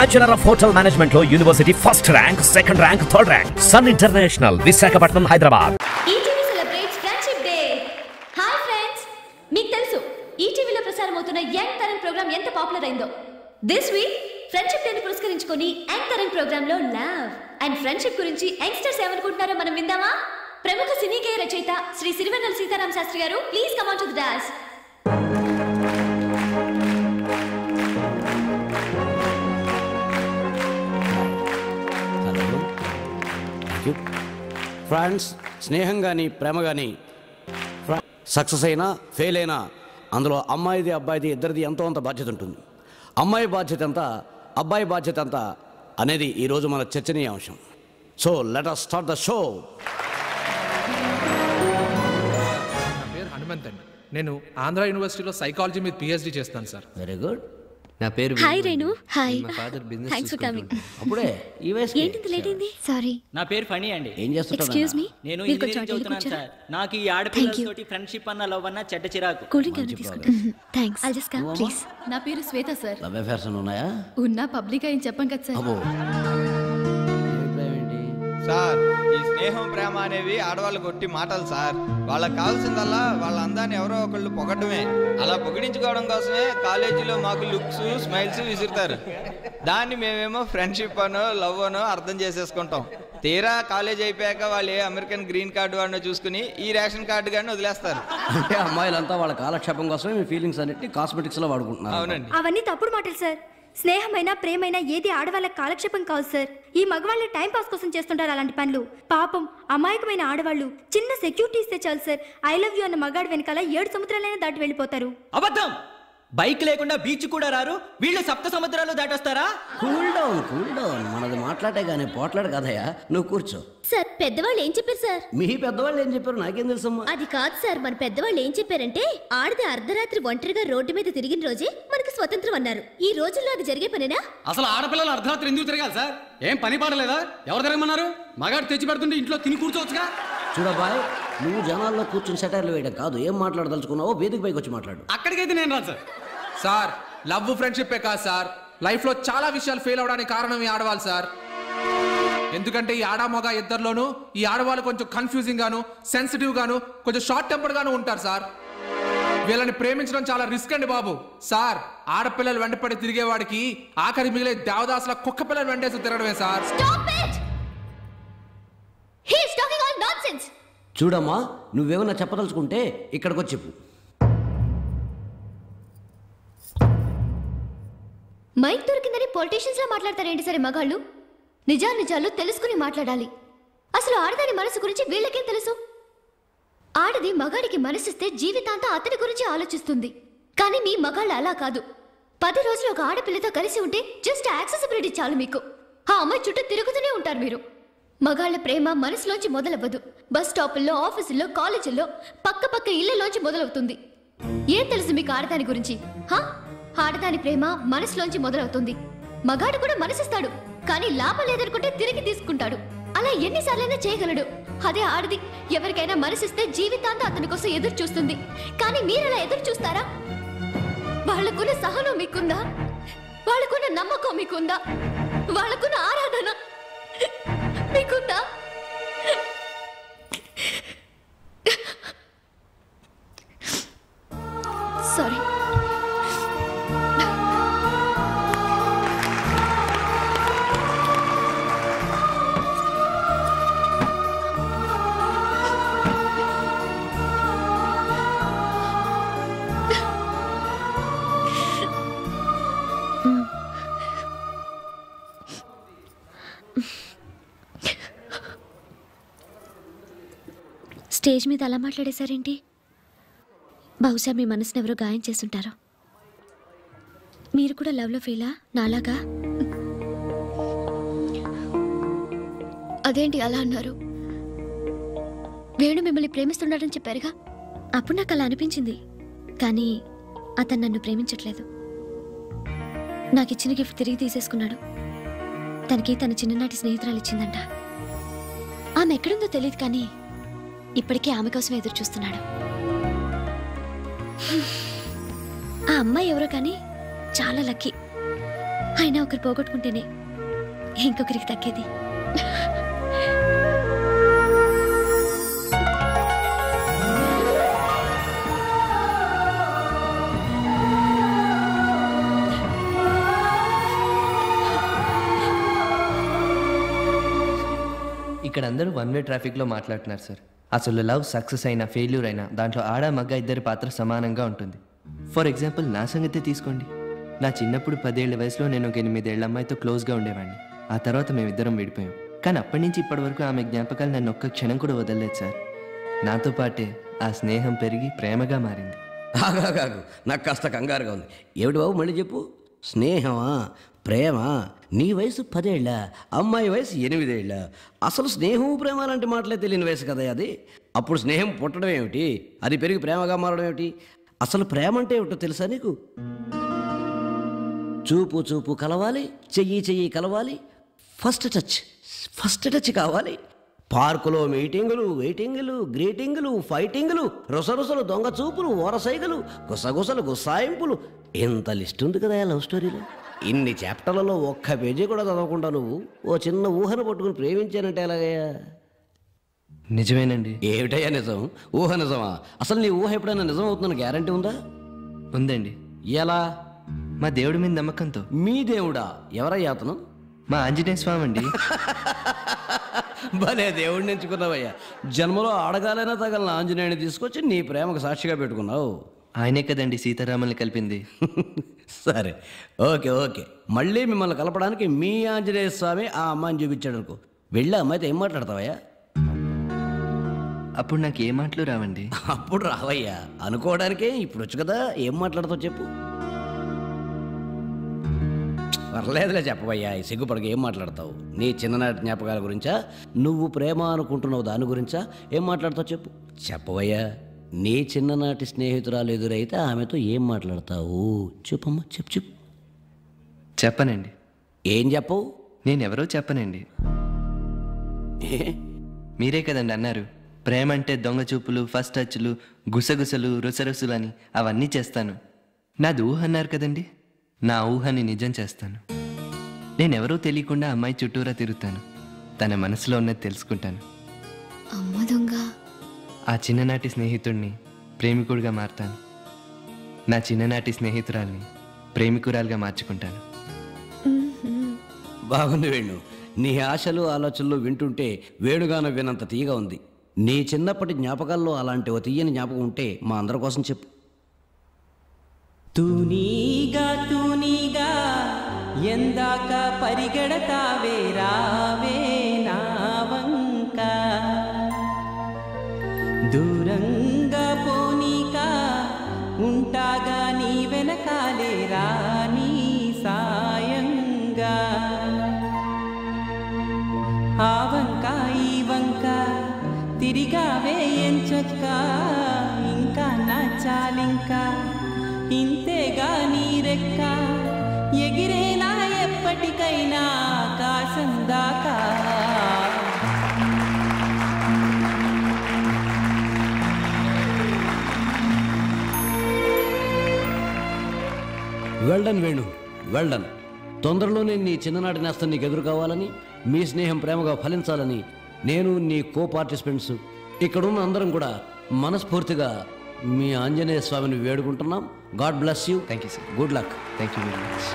Bachelor of hotel management లో university first rank, second rank, third rank. Sun International, Visakhapatnam, Hyderabad. ETV celebrates friendship day. Hi friends, మీకు తెలుసు ఈటీవీలో ప్రసారం అవుతున్న young Tarang programme ఎంత పాపులర్ అయిందో. దిస్ వీక్ ఫ్రెండ్షిప్ డేని పురస్కరించుకొని యంగ్ తరంగ్ ప్రోగ్రామ్ లో లవ్ అండ్ ఫ్రెండ్షిప్ గురించి యంగ్స్టర్స్ ఏమనుకుంటున్నారో మనం విందామా? ప్రముఖ సినీ గేయ రచయిత శ్రీ సిరివెన్నెల సీతారాం శాస్త్రి గారు, please come on to the dance. Friends, స్నేహం కానీ ప్రేమ కానీ సక్సెస్ అయినా ఫెయిల్ అయినా అందులో అమ్మాయిది అబ్బాయిది ఇద్దరిది ఎంతో అంత బాధ్యత ఉంటుంది. అమ్మాయి బాధ్యత ఎంత, అబ్బాయి బాధ్యత ఎంత అనేది ఈరోజు మన చర్చనీయాంశం. So let us start the show. నా పేరు హనుమంత్ అండి. నేను ఆంధ్ర యూనివర్సిటీలో సైకాలజీ మీద PhD చేస్తాను సార్. Very good. నా పేరు హాయ్ రేణు. హాయ్, మా father business thanks for coming. అప్పుడే ఈ వయసుకి ఏంటి లేట్ అయింది? సారీ. నా పేరు ఫనీ అండి. ఏం చేస్తుంటావు? ఎక్స్క్యూజ్ మీ, నేను మీరు కొంచెం ఇంజనీరింగ్ చదువుతున్నాను సార్. నాకు ఈ Thank ఆడపిల్లలతోటి ఫ్రెండ్షిప్ అన్న లవ్ అన్న చెడ్డ చిరాకు. కూల్ డ్రింక్ ఏమైనా తీసుకుంటాను. Thanks. I'll just come please. నా పేరు శ్వేత సార్. లవ్ అఫేర్స్ ఉన్నాయా? ఉన్నా పబ్లిక్ ఏం చెప్పం కదా సార్. అబ్బో, సార్, ఈ స్నేహం ప్రేమ అనేవి ఆడవాళ్ళు కొట్టి మాటలు సార్. వాళ్ళకి కావాల్సిందల్లా వాళ్ళ అందాన్ని ఎవరో ఒకళ్ళు పొగడమే. అలా పొగిడించుకోవడం కోసమే కాలేజీలో మాకు లుక్స్, స్మైల్స్ విసురుతారు. దాన్ని మేమేమో ఫ్రెండ్షిప్ అనో లవ్ అనో అర్థం చేసేసుకుంటాం. తీరా కాలేజ్ అయిపోయాక వాళ్ళు ఏ అమెరికన్ గ్రీన్ కార్డు వాడినో చూసుకుని ఈ రేషన్ కార్డు గాని వదిలేస్తారు. అంటే అమ్మాయిలంతా వాళ్ళ కాలక్షేపం కోసమే మీ ఫీలింగ్స్ అన్నిటిని కాస్మెటిక్స్ లో వాడుకుంటున్నారు. అవునండి. అవన్నీ తప్పుడు మాటలు సార్. స్నేహమైనా ప్రేమైనా ఏది ఆడవాళ్ళకి కాలక్షేపం కాదు సార్. ఈ మగవాళ్ళు టైం పాస్ కోసం చేస్తుంటారు అలాంటి పనులు. పాపం అమాయకమైన ఆడవాళ్ళు చిన్న సెక్యూరిటీ ఇస్తే చాలు సార్, ఐ లవ్ యూ అన్న మగాడు వెనకాల 7 సముద్రాలైనా దాటి వెళ్ళిపోతారు. అబద్ధం. బైక్ లేకుండా బీచ్ కూడా రారు, వీళ్ళు 7 సముద్రాలు దాటొస్తారా? Cool down, cool down. మనది మాట్లాడే కానీ పోట్లాడు కదయ్యా. నువ్వు కూర్చో. సార్, పెద్దవాళ్ళు ఏం చెప్పారు సార్? మీ పెద్దవాళ్ళు ఏం చెప్పారు నాకేం తెలుసమ్మా. అది కాదు సార్, మన పెద్దవాళ్ళు ఏం చెప్పారంటే ఆడది అర్ధరాత్రి ఒంటరిగా రోడ్డు మీద తిరిగిన రోజే మనకు స్వతంత్రం అన్నారు. ఈ రోజుల్లో అది జరిగే పనేనా? అసలు ఆడపిల్లలు అర్ధరాత్రి ఎందుకు తిరగాలి సార్? ఏం పని పాడలేదా? ఎవరు తిరగమన్నారు? మగాడు తెచ్చి పెడుతుంటే ఇంట్లో తిని కూర్చోవచ్చుగా. చూడబాయ్, నువ్వు జనాల్లో కూర్చుని సెటైర్లు వేయడం కాదు, ఏం మాట్లాడదలుచుకున్నావో వేదిక పైకి వచ్చి మాట్లాడు. అక్కడికైతే నేను రాదు సార్. సార్, లవ్ ఫ్రెండ్షిప్ కాదు సార్, లైఫ్ లో చాలా విషయాలు ఫెయిల్ అవడానికి కారణం ఈ ఆడవాళ్ళు సార్. ఎందుకంటే ఈ ఆడ మగ ఇద్దరిలోనూ ఈ ఆడవాళ్ళు కొంచెం కన్ఫ్యూజింగ్ గాను, సెన్సిటివ్ గాను, కొంచెం షార్ట్ టెంపర్ గాను ఉంటారు సార్. వీళ్ళని ప్రేమించడం చాలా రిస్క్ అండి బాబు. సార్, ఆడపిల్లలు వెంటపడి తిరిగేవాడికి ఆఖరి మిగిలే దేవదాసుల కుక్క పిల్లలు వెంటేసి తిరగడమే సార్. చూడమ్మా, నువ్వేమన్నా చెప్పదలుచుకుంటే ఇక్కడికి వచ్చి చెప్పు. మైక్ దొరికిందని పొలిటీషియన్స్ లా మాట్లాడతారేంటి సరే మగాళ్ళు? నిజాలు తెలుసుకుని మాట్లాడాలి. అసలు ఆడదాని మనసు గురించి వీళ్ళకేం తెలుసు? ఆడది మగాడికి మనసిస్తే జీవితాంతా అతని గురించి ఆలోచిస్తుంది. కానీ మీ మగాళ్ళు అలా కాదు. 10 రోజులు ఒక ఆడపిల్లతో కలిసి ఉంటే జస్ట్ యాక్సెసిబిలిటీ చాలు మీకు. ఆ అమ్మాయి చుట్టూ తిరుగుతూనే ఉంటారు మీరు. మగాళ్ళ ప్రేమ మనసులోంచి మొదలవ్వదు. బస్ స్టాపుల్లో, ఆఫీసుల్లో, కాలేజీల్లో, పక్క ఇళ్లలోంచి మొదలవుతుంది. ఏం తెలుసు మీకు ఆడదాని గురించి? ఆడదాని ప్రేమ మనసులోంచి మొదలవుతుంది. మగాడు కూడా మనసిస్తాడు, కానీ లాభం లేదనుకుంటే తిరిగి తీసుకుంటాడు. అలా ఎన్నిసార్లైనా చేయగలడు. అదే ఆడది ఎవరికైనా మనసిస్తే జీవితాంతా అతని కోసం ఎదురు చూస్తుంది. కానీ మీరలా ఎదురు చూస్తారా? వాళ్ళకున్న సహనం మీకుందా? వాళ్ళకున్న నమ్మకం మీకుందా? వాళ్ళకున్న ఆరాధన మీకుందా? సారీ. స్టేజ్ మీద అలా మాట్లాడేశారేంటి? బహుశా మీ మనసుని ఎవరో గాయం చేస్తుంటారో. మీరు కూడా లవ్లో ఫెయిలా నాలాగా? అదేంటి అలా అన్నారు? వేణు మిమ్మల్ని ప్రేమిస్తున్నాడని చెప్పారుగా. అప్పుడు నాకు అలా అనిపించింది, కానీ అతను నన్ను ప్రేమించట్లేదు. నాకు ఇచ్చిన గిఫ్ట్ తిరిగి తీసేసుకున్నాడు. తనకి తన చిన్ననాటి స్నేహితురాలు ఇచ్చిందంట. ఆమె ఎక్కడుందో తెలియదు, కానీ ఇప్పటికే ఆమె కోసం ఎదురు చూస్తున్నాడు. ఆ అమ్మాయి ఎవరో కానీ చాలా లక్కీ. అయినా ఒకరు పోగొట్టుకుంటేనే ఇంకొకరికి దక్కేది. ఇక్కడ అందరూ వన్ వే ట్రాఫిక్లో మాట్లాడుతున్నారు సార్. అసలు లవ్ సక్సెస్ అయినా ఫెయిల్యూర్ అయినా దాంట్లో ఆడ మగ్గ ఇద్దరి పాత్ర సమానంగా ఉంటుంది. ఫర్ ఎగ్జాంపుల్ నా సంగతే తీసుకోండి. నా చిన్నప్పుడు 10 ఏళ్ల వయసులో నేను ఒక 8 ఏళ్ల అమ్మాయితో క్లోజ్గా ఉండేవాడిని. ఆ తర్వాత మేమిద్దరం విడిపోయాం. కానీ అప్పటి నుంచి ఇప్పటి వరకు ఆమె జ్ఞాపకాలు నన్ను ఒక్క క్షణం కూడా వదలలేదు సార్. నాతో పాటే ఆ స్నేహం పెరిగి ప్రేమగా మారింది. ఆగాగాగు, నాకు కాస్త కంగారుగా ఉంది. ఏమిటి బాబు మళ్ళీ చెప్పు. స్నేహమా, ప్రేమ? నీ వయసు 10 ఏళ్ళ, అమ్మాయి వయసు 8 ఏళ్ళ. అసలు స్నేహం ప్రేమ లాంటి మాటలే తెలియని వయసు కదా అది. అప్పుడు స్నేహం పుట్టడం ఏమిటి, అది పెరిగి ప్రేమగా మారడం ఏమిటి? అసలు ప్రేమ అంటే ఏమిటో తెలుసా నీకు? చూపు చూపు కలవాలి, చెయ్యి చెయ్యి కలవాలి, ఫస్ట్ టచ్ కావాలి. పార్కులో మీటింగులు, వెయిటింగులు, గ్రీటింగులు, ఫైటింగులు, రుసరుసలు, దొంగ చూపులు, ఓరసైగలు, గుసగుసలు, గుసాయింపులు. ఎంత లిస్ట్ ఉంది కదా లవ్ స్టోరీలో. ఇన్ని చాప్టర్లలో ఒక్క పేజీ కూడా చదవకుండా నువ్వు ఓ చిన్న ఊహను పట్టుకుని ప్రేమించానంటే ఎలాగయ్యా? నిజమేనండి. ఏమిటయ్యా నిజం? ఊహ నిజమా? అసలు నీ ఊహ ఎప్పుడైనా నిజం అవుతుందని గ్యారంటీ ఉందా? ఉందండి. ఎలా? మా దేవుడి మీద నమ్మకంతో. మీ దేవుడా? ఎవరయ్యా అతను? మా ఆంజనేయ స్వామి అండి. భలే దేవుడిని ఎంచుకున్నావయ్యా. జన్మలో అడగాలైనా తగలన ఆంజనేయుని తీసుకొచ్చి నీ ప్రేమకు సాక్షిగా పెట్టుకున్నావు. ఆయనే కదండి సీతారాముల్ని కలిపింది. సరే, ఓకే. మళ్ళీ మిమ్మల్ని కలపడానికి మీ ఆంజనేయ స్వామి ఆ అమ్మాయిని చూపించాడు అనుకో. వెళ్ళి అమ్మాయితో ఏం మాట్లాడతావయ్యా? అప్పుడు నాకు ఏ మాటలు రావండి. అప్పుడు రావయ్యా, అనుకోవడానికే ఇప్పుడు వచ్చు కదా. ఏం మాట్లాడతావు చెప్పు. పర్లేదులే చెప్పవయ్యా, ఈ సిగ్గుపడక ఏం మాట్లాడతావు? నీ చిన్ననాటి జ్ఞాపకాల గురించా, నువ్వు ప్రేమ అనుకుంటున్నావు దాని గురించా? ఏం మాట్లాడతావు చెప్పు. చెప్పవయ్యా, నీ చిన్ననాటి స్నేహితురాలు ఎదురైతే ఆమెతో ఏం మాట్లాడతావు? చెప్పమ్మా, చెప్పు. చెప్పనండి. ఏం చెప్పవు? నేనెవరో చెప్పనండి. మీరే కదండి అన్నారు, ప్రేమ అంటే దొంగ చూపులు, ఫస్ట్ టచ్లు, గుసగుసలు, రుసరుసులు అని. అవన్నీ చేస్తాను. నాది ఊహ అన్నారు కదండి, నా ఊహని నిజం చేస్తాను. నేనెవరో తెలియకుండా అమ్మాయి చుట్టూరా తిరుగుతాను. తన మనసులో ఉన్నది తెలుసుకుంటాను. అమ్మ దొంగ. ఆ చిన్ననాటి స్నేహితుడిని ప్రేమికుడిగా మారుతాను. నా చిన్ననాటి స్నేహితురాల్ని ప్రేమికురాలుగా మార్చుకుంటాను. బాగుంది వేణు. నీ ఆశలు ఆలోచనలు వింటుంటే వేణుగాన వినంత తీయగా ఉంది. నీ చిన్నప్పటి జ్ఞాపకాల్లో అలాంటి ఓ తీయని జ్ఞాపకం ఉంటే మా అందరి కోసం చెప్పు. తూనీగా ఎందాక పరిగెడతావే రావే నా వంక, దూరంగా పోనీక ఉంటాగా నీ వెనకాలే రాని సాయంగా. ఆ వంక ఈ వంక తిరిగావే ఎంచక్క, ఇంకా నచ్చాలింకా ఇంతేగా నీ రెక్క, ఎగిరేలా ఎప్పటికైనా ఆకాశం దాకా. Well done Venu, well done. తొందరలోనే నీ చిన్ననాటి నేస్తం నీకు ఎదురు కావాలని, మీ స్నేహం ప్రేమగా ఫలించాలని నేను, నీ కో పార్టిసిపెంట్స్, ఇక్కడున్న అందరం కూడా మనస్ఫూర్తిగా మీ ఆంజనేయ స్వామిని వేడుకుంటున్నాం. God bless you. Thank you sir. Good luck. Thank you very much.